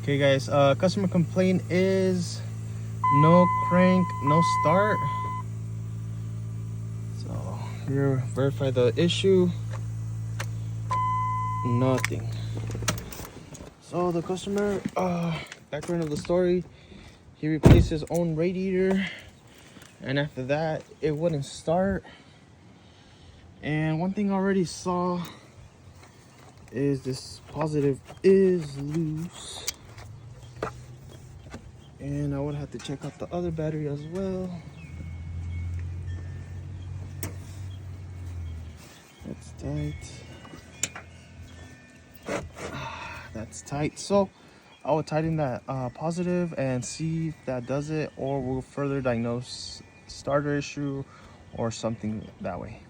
Okay guys, customer complaint is no crank, no start. So here, verify the issue. Nothing. So the customer, background of the story, he replaced his own radiator, and after that it wouldn't start. And one thing I already saw is this positive is loose, and I would have to check out the other battery as well. That's tight. That's tight. So I will tighten that positive and see if that does it, or we'll further diagnose starter issue or something that way.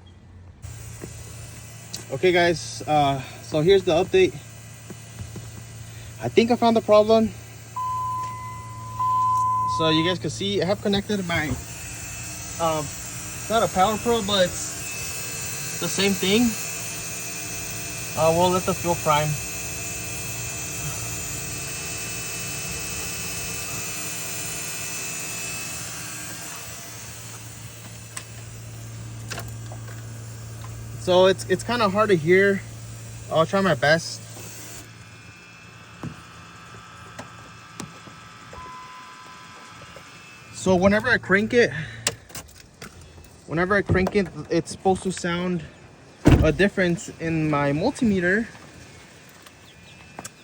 Okay guys, so here's the update. I think I found the problem. So you guys can see I have connected my not a power probe, but it's the same thing. We'll let the fuel prime. So it's kind of hard to hear. I'll try my best. So whenever I crank it, it's supposed to sound a difference in my multimeter.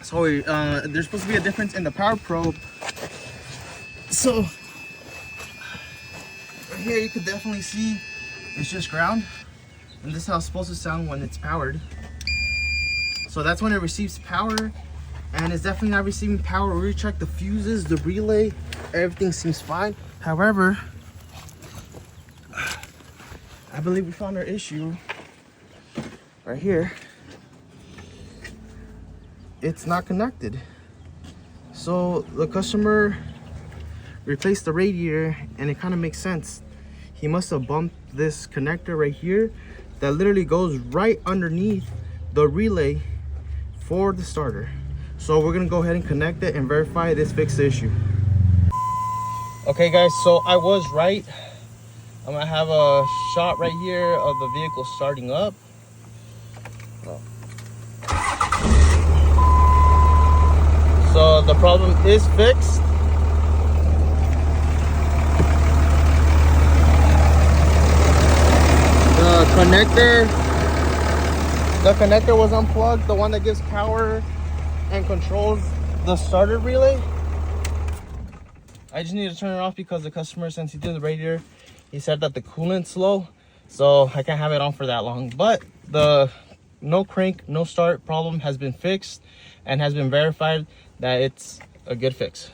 So there's supposed to be a difference in the power probe. So right here you can definitely see it's just ground. And this is how it's supposed to sound when it's powered. So that's when it receives power, and it's definitely not receiving power. We checked the fuses, the relay, everything seems fine. However, I believe we found our issue right here. It's not connected. So the customer replaced the radiator, and it kind of makes sense. He must have bumped this connector right here that literally goes right underneath the relay for the starter. So we're gonna go ahead and connect it and verify this fixed the issue. Okay guys, so I was right. I'm gonna have a shot right here of the vehicle starting up. So the problem is fixed. The connector was unplugged, the one that gives power and controls the starter relay. I just need to turn it off because the customer, since he did the radiator, he said that the coolant's low, so I can't have it on for that long. But the no crank, no start problem has been fixed and has been verified that it's a good fix.